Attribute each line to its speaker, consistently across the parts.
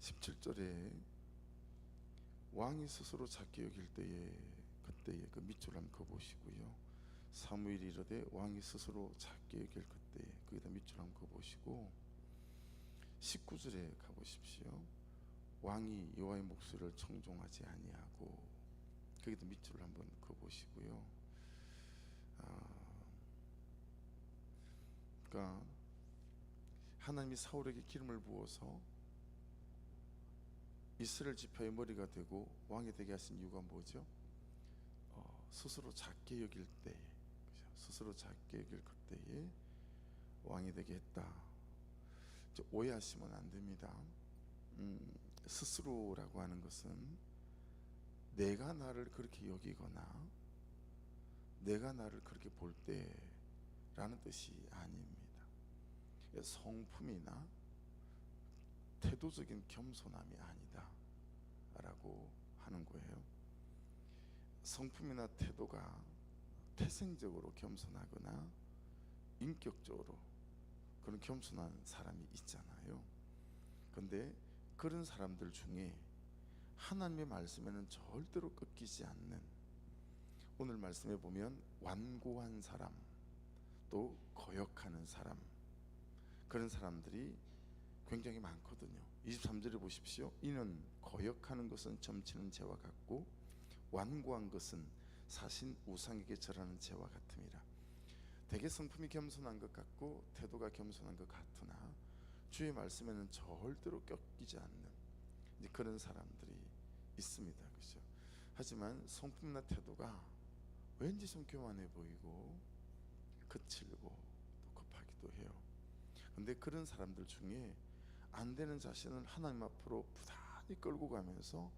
Speaker 1: 17절에 왕이 스스로 작게 여길 때에 그때에 그 밑줄 한번 그어보시고요. 사무엘이 이르되 왕이 스스로 작게 여길 그때에 거기다 밑줄 한번 그어보시고 19절에 가보십시오. 왕이 여호와의 목소리를 청종하지 아니하고 거기다 밑줄을 한번 그어보시고요. 그러니까 하나님이 사울에게 기름을 부어서 이스라엘 지파의 머리가 되고 왕이 되게 하신 이유가 뭐죠? 스스로 작게 여길 때에, 그죠? 스스로 작게 여길 그때에 왕이 되게 했다. 오해하시면 안 됩니다. 스스로라고 하는 것은 내가 나를 그렇게 여기거나 내가 나를 그렇게 볼 때라는 뜻이 아닙니다. 성품이나 태도적인 겸손함이 아니다 라고 하는 거예요. 성품이나 태도가 태생적으로 겸손하거나 인격적으로 그런 겸손한 사람이 있잖아요. 근데 그런 사람들 중에 하나님의 말씀에는 절대로 꺾이지 않는, 오늘 말씀에 보면 완고한 사람, 또 거역하는 사람, 그런 사람들이 굉장히 많거든요. 23절에 보십시오. 이는 거역하는 것은 점치는 죄와 같고 완고한 것은 사신 우상에게 절하는 죄와 같음이라. 되게 성품이 겸손한 것 같고 태도가 겸손한 것 같으나 주의 말씀에는 절대로 꺾이지 않는 이제 그런 사람들이 있습니다. 그렇죠? 하지만 성품이나 태도가 왠지 좀 교만해 보이고 거칠고 또 급하기도 해요. 근데 그런 사람들 중에 안 되는 자신을 하나님 앞으로 부단히 끌고 가면서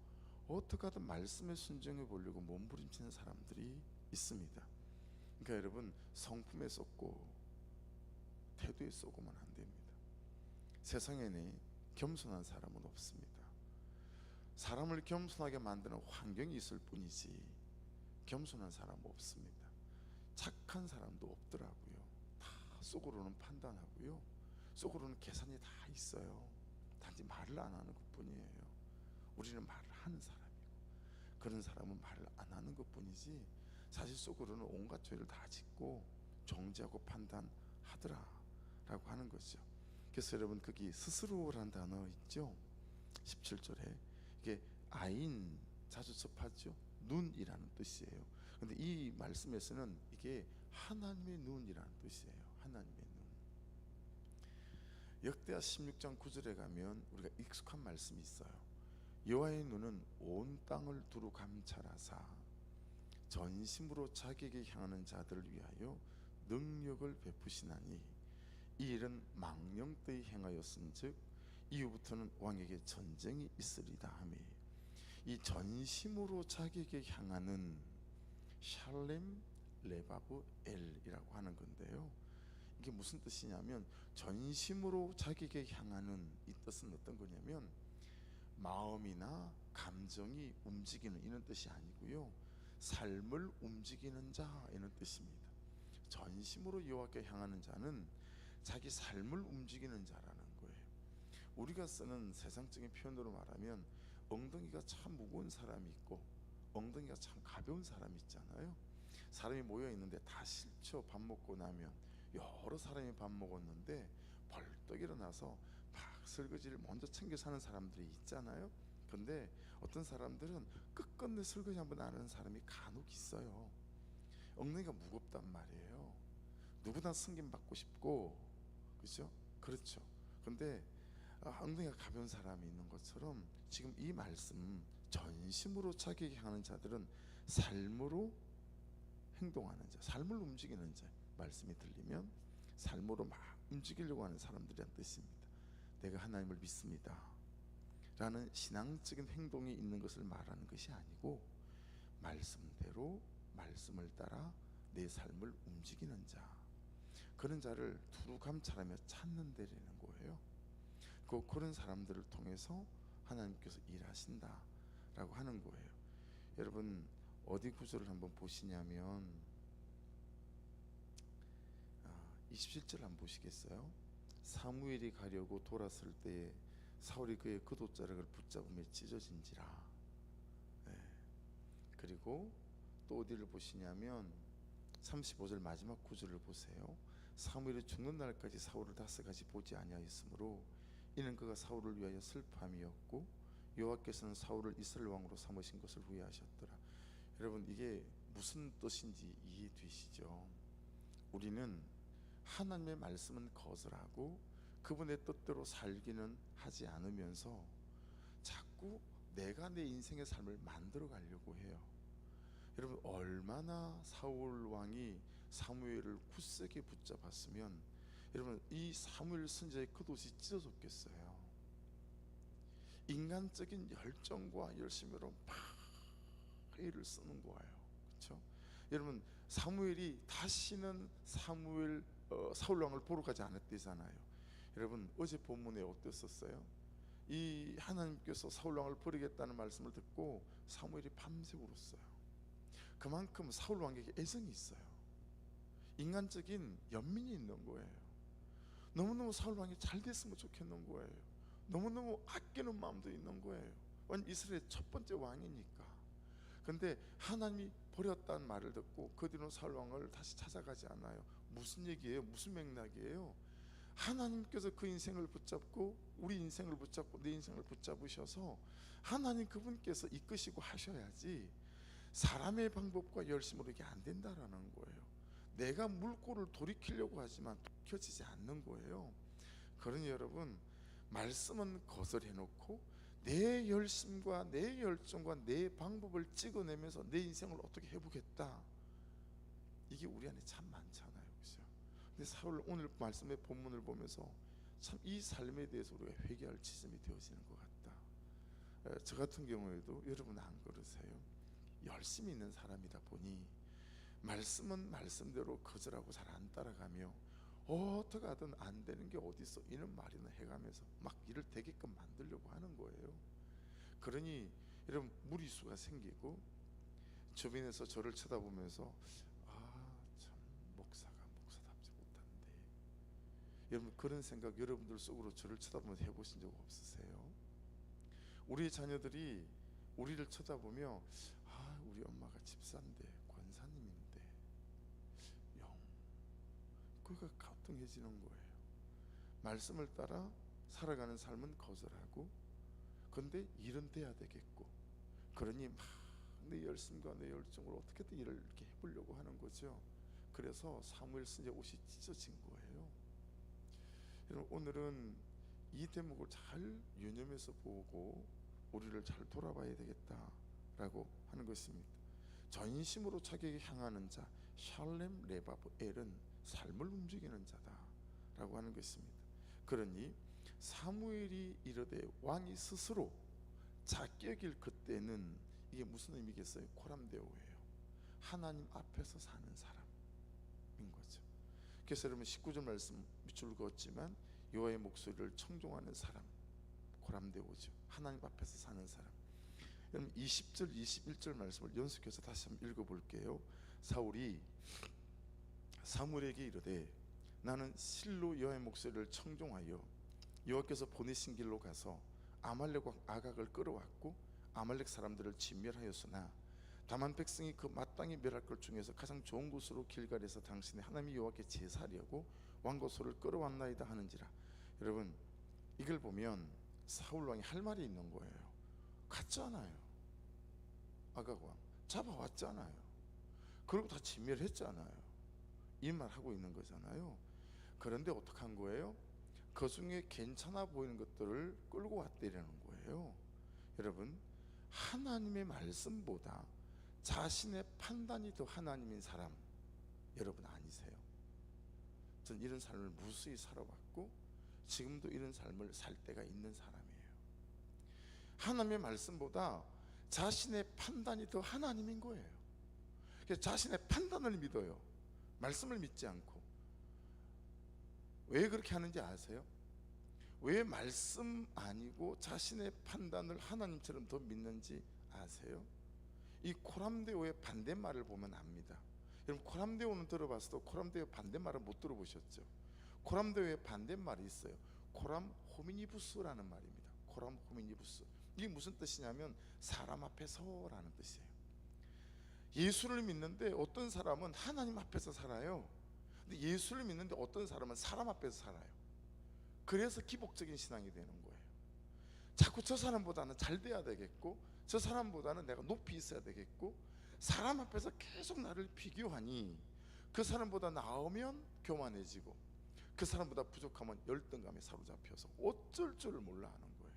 Speaker 1: 어떻게 하든 말씀에 순종해 보려고 몸부림치는 사람들이 있습니다. 그러니까 여러분, 성품에 썩고 태도에 썩으면 안 됩니다. 세상에는 겸손한 사람은 없습니다. 사람을 겸손하게 만드는 환경이 있을 뿐이지 겸손한 사람은 없습니다. 착한 사람도 없더라고요. 다 속으로는 판단하고요, 속으로는 계산이 다 있어요. 단지 말을 안 하는 것뿐이에요. 우리는 말을 하는 사람이고 그런 사람은 말을 안 하는 것뿐이지 사실 속으로는 온갖 죄를 다 짓고 정죄하고 판단하더라 라고 하는 거죠. 그래서 여러분, 거기 스스로라는 단어 있죠? 17절에 이게 아인, 자주 접하죠? 눈이라는 뜻이에요. 근데 이 말씀에서는 이게 하나님의 눈이라는 뜻이에요. 하나님의 눈. 역대하 16장 9절에 가면 우리가 익숙한 말씀이 있어요. 여호와의 눈은 온 땅을 두루 감찰하사 전심으로 자기에게 향하는 자들을 위하여 능력을 베푸시나니 이 일은 망령되이 행하였은즉 이후부터는 왕에게 전쟁이 있으리다 하며, 이 전심으로 자기에게 향하는 샬렘 레바브 엘이라고 하는 건데요, 이게 무슨 뜻이냐면 전심으로 자기에게 향하는 이 뜻은 어떤 거냐면 마음이나 감정이 움직이는 이런 뜻이 아니고요, 삶을 움직이는 자 이런 뜻입니다. 전심으로 여호와께 향하는 자는 자기 삶을 움직이는 자라는 거예요. 우리가 쓰는 세상적인 표현으로 말하면 엉덩이가 참 무거운 사람이 있고 엉덩이가 참 가벼운 사람이 있잖아요. 사람이 모여 있는데 다 싫죠. 밥 먹고 나면 여러 사람이 밥 먹었는데 벌떡 일어나서 막 설거지를 먼저 챙겨 사는 사람들이 있잖아요. 근데 어떤 사람들은 끝끝내 설거지 한번 안 하는 사람이 간혹 있어요. 엉덩이가 무겁단 말이에요. 누구나 승진 받고 싶고, 그렇죠? 그렇죠. 근데 엉덩이가 가벼운 사람이 있는 것처럼 지금 이 말씀, 전심으로 자기에게 향하는 자들은 삶으로 행동하는 자, 삶을 움직이는 자, 말씀이 들리면 삶으로 막 움직이려고 하는 사람들이란 뜻입니다. 내가 하나님을 믿습니다 라는 신앙적인 행동이 있는 것을 말하는 것이 아니고 말씀대로 말씀을 따라 내 삶을 움직이는 자, 그런 자를 두루 감찰하며 찾는 데라는 거예요. 그런 사람들을 통해서 하나님께서 일하신다 라고 하는 거예요. 여러분, 어디 구절을 한번 보시냐면 27절 한번 보시겠어요? 사무엘이 가려고 돌았을 때에 사울이 그의 겉옷자락을 붙잡음에 찢어진지라. 예. 그리고 또 어디를 보시냐면 35절 마지막 구절을 보세요. 사무엘이 죽는 날까지 사울을 다섯가지 보지 아니하였으므로 이는 그가 사울을 위하여 슬픔이었고 여호와께서는 사울을 이스라엘 왕으로 삼으신 것을 후회하셨더라. 여러분, 이게 무슨 뜻인지 이해되시죠? 우리는 하나님의 말씀은 거절하고 그분의 뜻대로 살기는 하지 않으면서 자꾸 내가 내 인생의 삶을 만들어 가려고 해요. 여러분, 얼마나 사울 왕이 사무엘을 굳세게 붙잡았으면 여러분 이 사무엘 선지자의 겉옷이 찢어졌겠어요. 인간적인 열정과 열심으로 막 일을 쓰는 거예요. 그렇죠? 여러분, 사무엘이 다시는 사울 왕을 보러 가지 않았대잖아요. 여러분, 어제 본문에 어땠었어요? 이 하나님께서 사울 왕을 버리겠다는 말씀을 듣고 사무엘이 밤새 울었어요. 그만큼 사울 왕에게 애정이 있어요. 인간적인 연민이 있는 거예요. 너무너무 사울 왕이 잘 됐으면 좋겠는 거예요. 너무너무 아끼는 마음도 있는 거예요. 왜냐면 이스라엘의 첫 번째 왕이니까. 근데 하나님이 버렸다는 말을 듣고 그 뒤로 사울 왕을 다시 찾아가지 않아요. 무슨 얘기예요? 무슨 맥락이에요? 하나님께서 그 인생을 붙잡고 우리 인생을 붙잡고 내 인생을 붙잡으셔서 하나님 그분께서 이끄시고 하셔야지 사람의 방법과 열심으로 이게 안 된다라는 거예요. 내가 물꼬를 돌이키려고 하지만 돌이켜지지 않는 거예요. 그러니 여러분, 말씀은 거절해놓고 내 열심과 내 열정과 내 방법을 찍어내면서 내 인생을 어떻게 해보겠다, 이게 우리 안에 참 많잖아요. 그죠? 근데 사울 오늘 말씀의 본문을 보면서 참 이 삶에 대해서 우리가 회개할 지점이 되어지는 것 같다. 저 같은 경우에도 여러분 안 그러세요? 열심히 있는 사람이다 보니 말씀은 말씀대로 거절하고 잘 안 따라가며 어떻게 하든 안 되는 게 어디 있어 이런 말이나 해가면서 막 일을 되게끔 만들려고 하는 거예요. 그러니 여러분 무리수가 생기고 주변에서 저를 쳐다보면서 참 목사답지 못한데, 여러분 그런 생각 여러분들 속으로 저를 쳐다보면서 해보신 적 없으세요? 우리 자녀들이 우리를 쳐다보며 우리 엄마가 집사인데 권사님인데 그가 가뚱해지는 거예요. 말씀을 따라 살아가는 삶은 거절하고 근데 일은 돼야 되겠고, 그러니 막 내 열심과 내 열정으로 어떻게든 일을 이렇게 해보려고 하는 거죠. 그래서 사무엘 선지자 옷이 찢어진 거예요. 여러분, 오늘은 이 대목을 잘 유념해서 보고 우리를 잘 돌아봐야 되겠다라고 하는 것입니다. 전심으로 자기에게 향하는 자 샬렘 레바브 엘은 삶을 움직이는 자다라고 하는 것입니다. 그러니 사무엘이 이르되 왕이 스스로 작게 여길 그때는 이게 무슨 의미겠어요? 코람데오예요. 하나님 앞에서 사는 사람인 거죠. 그래서 여러분 19절 말씀 밑줄 그었지만 여호와의 목소리를 청종하는 사람, 코람데오죠. 하나님 앞에서 사는 사람. 여러분 20절 21절 말씀을 연속해서 다시 한번 읽어볼게요. 사울이 사무엘에게 이르되 나는 실로 여호와의 목소리를 청종하여 여호와께서 보내신 길로 가서 아말렉 왕 아각을 끌어왔고 아말렉 사람들을 진멸하였으나 다만 백성이 그 마땅히 멸할 것 중에서 가장 좋은 곳으로 길갈에서 당신의 하나님 여호와께 제사하려고 왕과 소를 끌어왔나이다 하는지라. 여러분 이걸 보면 사울 왕이 할 말이 있는 거예요. 갔잖아요. 아각 왕 잡아왔잖아요. 그리고 다 진멸했잖아요. 이 말 하고 있는 거잖아요. 그런데 어떻게 한 거예요? 그 중에 괜찮아 보이는 것들을 끌고 왔다라는 거예요. 여러분, 하나님의 말씀보다 자신의 판단이 더 하나님인 사람 여러분 아니세요? 전 이런 삶을 무수히 살아왔고 지금도 이런 삶을 살 때가 있는 사람이에요. 하나님의 말씀보다 자신의 판단이 더 하나님인 거예요. 그래서 자신의 판단을 믿어요. 말씀을 믿지 않고. 왜 그렇게 하는지 아세요? 왜 말씀 아니고 자신의 판단을 하나님처럼 더 믿는지 아세요? 이 코람데오의 반대말을 보면 압니다. 여러분 코람데오는 들어봤어도 코람데오의 반대말은 못 들어보셨죠? 코람데오의 반대말이 있어요. 코람 호미니부스라는 말입니다. 코람 호미니부스. 이게 무슨 뜻이냐면 사람 앞에서라는 뜻이에요. 예수를 믿는데 어떤 사람은 하나님 앞에서 살아요. 근데 예수를 믿는데 어떤 사람은 사람 앞에서 살아요. 그래서 기복적인 신앙이 되는 거예요. 자꾸 저 사람보다는 잘 돼야 되겠고, 저 사람보다는 내가 높이 있어야 되겠고, 사람 앞에서 계속 나를 비교하니 그 사람보다 나으면 교만해지고, 그 사람보다 부족하면 열등감에 사로잡혀서 어쩔 줄을 몰라 하는 거예요.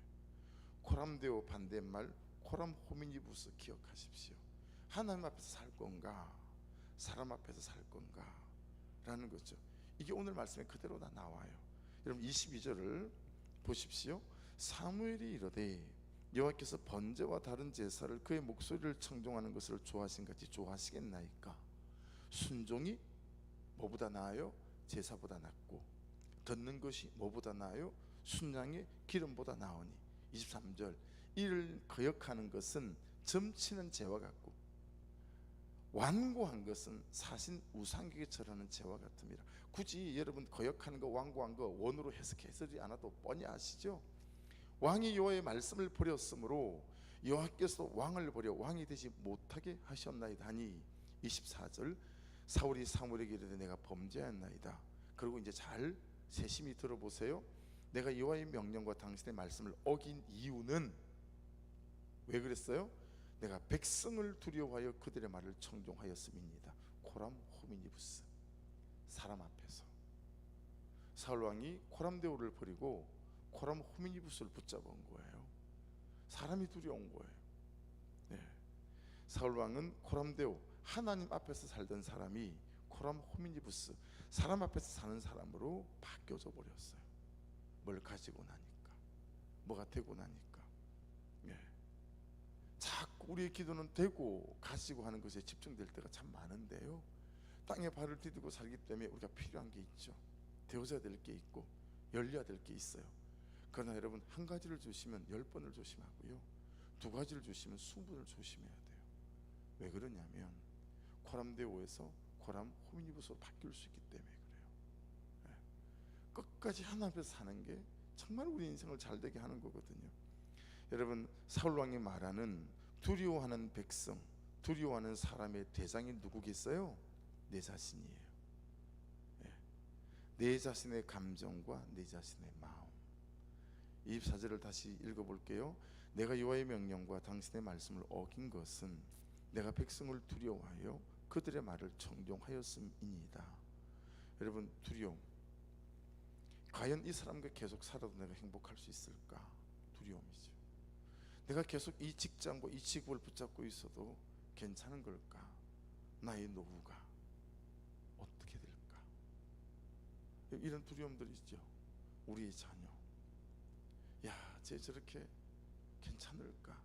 Speaker 1: 코람데오 반대말 코람 호미니부스 기억하십시오. 하나님 앞에서 살 건가, 사람 앞에서 살 건가 라는 거죠. 이게 오늘 말씀에 그대로 다 나와요. 여러분 22절을 보십시오. 사무엘이 이르되 여호와께서 번제와 다른 제사를 그의 목소리를 청종하는 것을 좋아하신 같이 좋아하시겠나이까. 순종이 뭐보다 나아요? 제사보다 낫고, 듣는 것이 뭐보다 나아요? 순양의 기름보다 나으니. 23절 이를 거역하는 것은 점치는 재와 같고 완고한 것은 사신 우상에게 절하는 재와 같음이라. 굳이 여러분 거역하는 거 완고한 거 원어로 해석하지 않아도 뻔히 아시죠? 왕이 여호와의 말씀을 버렸으므로 여호와께서 왕을 버려 왕이 되지 못하게 하셨나이다 하니. 24절 사울이 사무엘에게 이르되 내가 범죄하였나이다. 그리고 이제 잘 세심히 들어보세요. 내가 여호와의 명령과 당신의 말씀을 어긴 이유는 왜 그랬어요? 내가 백성을 두려워하여 그들의 말을 청종하였음이니이다. 코람 호미니부스. 사람 앞에서 사울 왕이 코람데오를 버리고 코람 호미니부스를 붙잡은 거예요. 사람이 두려운 거예요. 네. 사울 왕은 코람데오, 하나님 앞에서 살던 사람이 코람 호미니부스, 사람 앞에서 사는 사람으로 바뀌어져 버렸어요. 뭘 가지고 나니까, 뭐가 되고 나니까. 네. 자꾸 우리의 기도는 되고 가지고 하는 것에 집중될 때가 참 많은데요, 땅에 발을 디디고 살기 때문에 우리가 필요한 게 있죠. 되어져야 될 게 있고 열려야 될 게 있어요. 그러나 여러분, 한 가지를 주시면 10번을 조심하고요, 두 가지를 주시면 20번을 조심해야 돼요. 왜 그러냐면 코람데오에서 코람 호미니부스로 바뀔 수 있기 때문에 그래요. 네. 끝까지 하나님 앞에서 사는 게 정말 우리 인생을 잘 되게 하는 거거든요. 여러분, 사울왕이 말하는 두려워하는 백성, 두려워하는 사람의 대장이 누구겠어요? 내 자신이에요. 네. 내 자신의 감정과 내 자신의 마음. 24절을 다시 읽어볼게요. 내가 여호와의 명령과 당신의 말씀을 어긴 것은 내가 백성을 두려워하여 그들의 말을 청종하였음이니이다. 여러분, 두려움. 과연 이 사람과 계속 살아도 내가 행복할 수 있을까? 두려움이죠. 내가 계속 이 직장과 이 직업을 붙잡고 있어도 괜찮은 걸까? 나의 노후가 어떻게 될까? 이런 두려움들이 있죠. 우리의 자녀, 야, 쟤 저렇게 괜찮을까?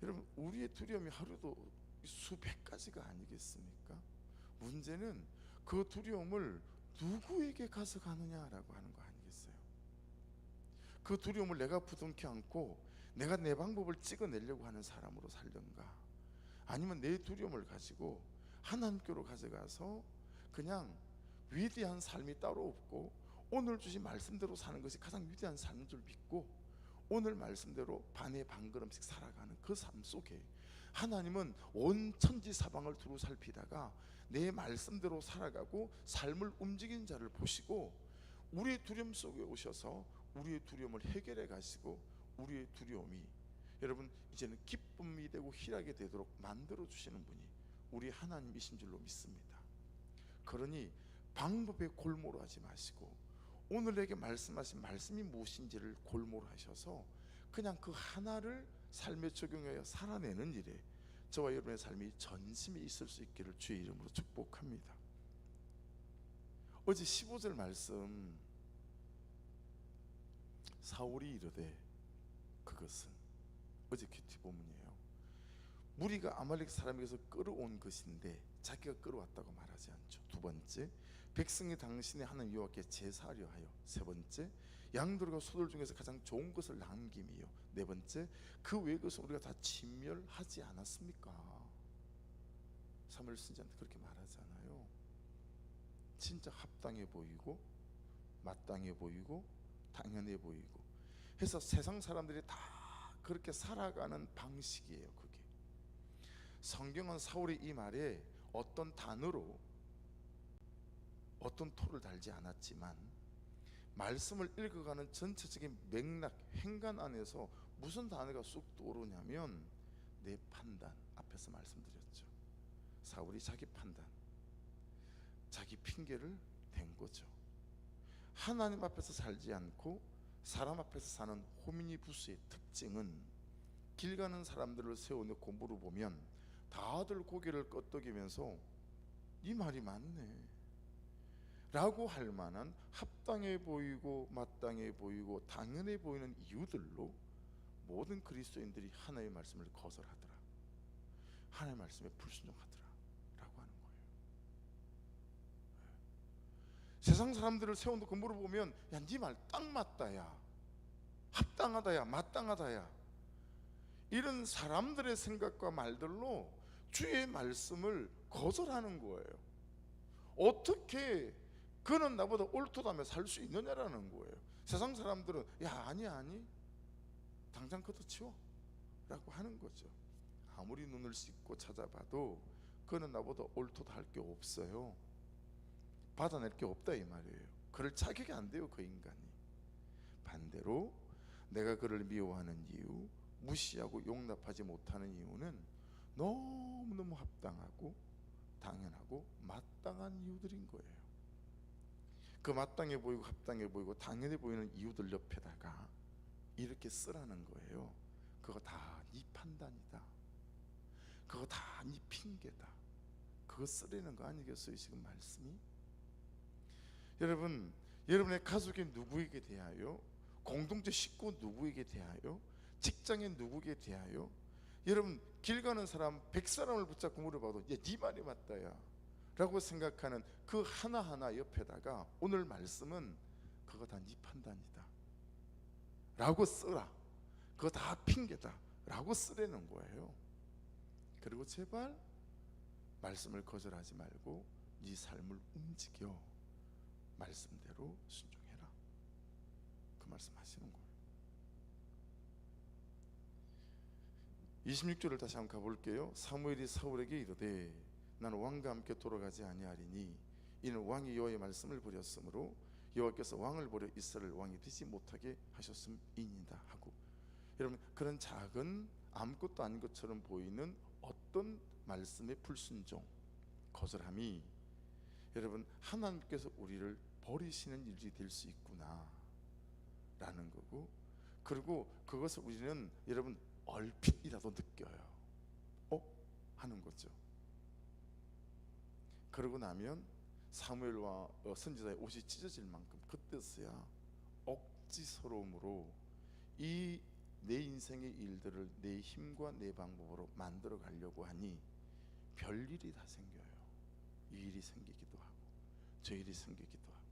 Speaker 1: 여러분, 우리의 두려움이 하루도 수백 가지가 아니겠습니까? 문제는 그 두려움을 누구에게 가서 가느냐라고 하는 거 아니겠어요? 그 두려움을 내가 부둥켜 안고 내가 내 방법을 찍어내려고 하는 사람으로 살던가, 아니면 내 두려움을 가지고 하나님께로 가져가서 그냥 위대한 삶이 따로 없고 오늘 주신 말씀대로 사는 것이 가장 위대한 삶인 줄 믿고 오늘 말씀대로 반에 반 걸음씩 살아가는 그 삶 속에 하나님은 온 천지 사방을 두루 살피다가 내 말씀대로 살아가고 삶을 움직이는 자를 보시고 우리의 두려움 속에 오셔서 우리의 두려움을 해결해 가시고 우리의 두려움이 여러분 이제는 기쁨이 되고 희락이 되도록 만들어 주시는 분이 우리 하나님이신 줄로 믿습니다. 그러니 방법에 골몰 하지 마시고 오늘 내게 말씀하신 말씀이 무엇인지를 골몰 하셔서 그냥 그 하나를 삶에 적용하여 살아내는 일에 저와 여러분의 삶이 전심이 있을 수 있기를 주의 이름으로 축복합니다. 어제 15절 말씀, 사울이 이르되 그것은, 어제 큐티 본문이에요. 무리가 아말렉 사람에게서 끌어온 것인데 자기가 끌어왔다고 말하지 않죠. 두 번째, 백성이 당신의 하나님 여호와께 제사하려 하여. 세 번째, 양들과 소들 중에서 가장 좋은 것을 남김이요. 네 번째, 그 외의 것을 우리가 다 진멸하지 않았습니까? 사무엘 선지자한테 그렇게 말하잖아요. 진짜 합당해 보이고 마땅해 보이고 당연해 보이고 해서 세상 사람들이 다 그렇게 살아가는 방식이에요. 그게 성경은 사울이 이 말에 어떤 단어로 어떤 토를 달지 않았지만 말씀을 읽어가는 전체적인 맥락, 행간 안에서 무슨 단어가 쑥 떠오르냐면 내 판단, 앞에서 말씀드렸죠. 사울이 자기 판단, 자기 핑계를 댄 거죠. 하나님 앞에서 살지 않고 사람 앞에서 사는 호미니부스의 특징은 길 가는 사람들을 세워놓고 물어보면 다들 고개를 끄덕이면서 네 말이 맞네 라고 할 만한 합당해 보이고 마땅해 보이고 당연해 보이는 이유들로 모든 그리스도인들이 하나님의 말씀을 거절하더라, 하나님의 말씀에 불순종하더라 라고 하는 거예요. 세상 사람들을 세워놓고 물어보면 야, 네 말 딱 맞다, 야 합당하다, 야 마땅하다, 야 이런 사람들의 생각과 말들로 주의 말씀을 거절하는 거예요. 어떻게 그는 나보다 옳다며 살 수 있느냐라는 거예요. 세상 사람들은 야 아니 당장 걷어치워 라고 하는 거죠. 아무리 눈을 씻고 찾아봐도 그는 나보다 옳다 할 게 없어요. 받아낼 게 없다 이 말이에요. 그럴 자격이 안 돼요, 그 인간이. 반대로 내가 그를 미워하는 이유, 무시하고 용납하지 못하는 이유는 너무너무 합당하고 당연하고 마땅한 이유들인 거예요. 그 마땅해 보이고 합당해 보이고 당연해 보이는 이유들 옆에다가 이렇게 쓰라는 거예요. 그거 다 네 판단이다, 그거 다 네 핑계다, 그거 쓰라는 거 아니겠어요 지금 말씀이? 여러분, 여러분의 가족이 누구에게 대하여, 공동체 식구 누구에게 대하여, 직장에 누구에게 대하여, 여러분 길 가는 사람 100사람을 붙잡고 물어봐도 야 네 말이 맞다 야 라고 생각하는 그 하나하나 옆에다가 오늘 말씀은 그거 다 네 판단이다 라고 써라, 그거 다 핑계다 라고 쓰라는 거예요. 그리고 제발 말씀을 거절하지 말고 네 삶을 움직여 말씀대로 순종해라, 그 말씀 하시는 거예요. 26절을 다시 한번 가볼게요. 사무엘이 사울에게 이르되 나는 왕과 함께 돌아가지 아니하리니 이는 왕이 여호와의 말씀을 버렸으므로 여호와께서 왕을 버려 이스라엘 왕이 되지 못하게 하셨음이니이다 하고, 여러분 그런 작은 아무것도 아닌 것처럼 보이는 어떤 말씀의 불순종, 거절함이 여러분 하나님께서 우리를 버리시는 일이 될 수 있구나 라는 거고, 그리고 그것을 우리는 여러분 얼핏이라도 느껴요. 하는 거죠. 그러고 나면 사무엘과 선지자의 옷이 찢어질 만큼 그때서야 억지스러움으로 이 내 인생의 일들을 내 힘과 내 방법으로 만들어 가려고 하니 별일이 다 생겨요. 이 일이 생기기도 하고 저 일이 생기기도 하고.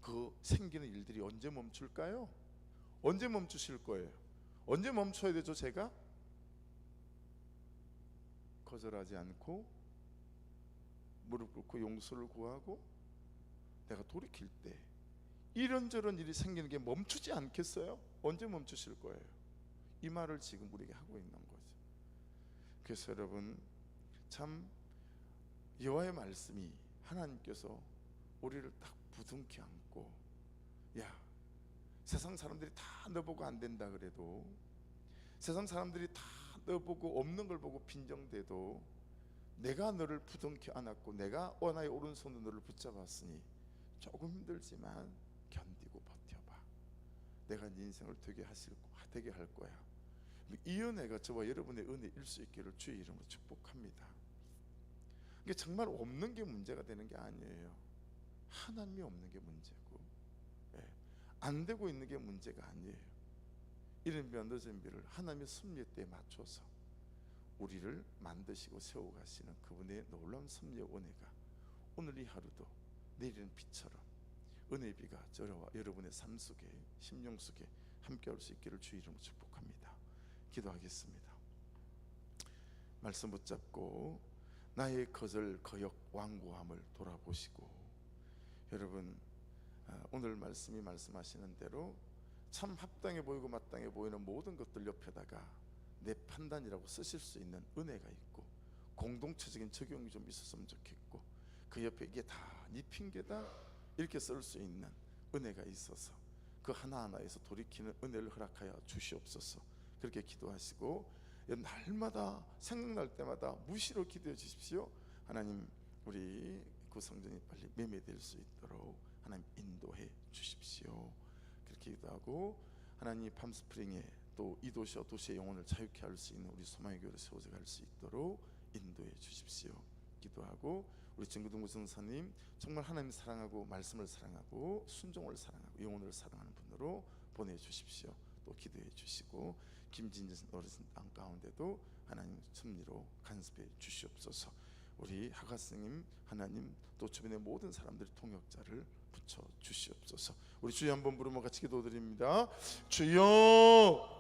Speaker 1: 그 생기는 일들이 언제 멈출까요? 언제 멈추실 거예요? 언제 멈춰야 되죠? 제가 거절하지 않고 무릎 꿇고 용서를 구하고 내가 돌이킬 때 이런저런 일이 생기는 게 멈추지 않겠어요? 언제 멈추실 거예요? 이 말을 지금 우리에게 하고 있는 거죠. 그래서 여러분 참 여호와의 말씀이, 하나님께서 우리를 딱 부둥켜 안고, 야 세상 사람들이 다 너보고 안 된다 그래도, 세상 사람들이 다 너보고 없는 걸 보고 빈정대도 내가 너를 부둥켜 안았고 내가 나의 오른손으로 너를 붙잡았으니 조금 힘들지만 견디고 버텨봐. 내가 네 인생을 되게 할 거야. 이 은혜가 저와 여러분의 은혜일 수 있기를 주의 이름으로 축복합니다. 이게 정말 없는 게 문제가 되는 게 아니에요. 하나님이 없는 게 문제고, 안 되고 있는 게 문제가 아니에요. 이른 비와 늦은 비를 하나님의 섭리의 때에 맞춰서 우리를 만드시고 세워가시는 그분의 놀라운 섭리의 은혜가 오늘 이 하루도 내리는 비처럼 은혜의 비가 저와 여러분의 삶 속에, 심령 속에 함께할 수 있기를 주의 이름으로 축복합니다. 기도하겠습니다. 말씀 붙잡고 나의 거절, 거역, 완고함을 돌아보시고, 여러분 오늘 말씀이 말씀하시는 대로 참 합당해 보이고 마땅해 보이는 모든 것들 옆에다가 내 판단이라고 쓰실 수 있는 은혜가 있고, 공동체적인 적용이 좀 있었으면 좋겠고, 그 옆에 이게 다 네 핑계다 이렇게 쓸 수 있는 은혜가 있어서 그 하나하나에서 돌이키는 은혜를 허락하여 주시옵소서. 그렇게 기도하시고 날마다 생각날 때마다 무시로 기도해 주십시오. 하나님, 우리 구성전이 빨리 매매될 수 있도록 하나님 인도해 주십시오. 그렇게 기도하고, 하나님 팜스프링에 또 이 도시와 도시의 영혼을 자유케 할 수 있는 우리 소망의 교회를 세워져 갈 수 있도록 인도해 주십시오. 기도하고, 우리 진구동구 전사님 정말 하나님 사랑하고 말씀을 사랑하고 순종을 사랑하고 영혼을 사랑하는 분으로 보내주십시오. 또 기도해 주시고, 김진진 어르신 땅 가운데도 하나님 섭리로 간섭해 주시옵소서. 우리 하가스님 하나님, 또 주변의 모든 사람들의 통역자를 붙여 주시옵소서. 우리 주여 한번 부르며 같이 기도드립니다. 주여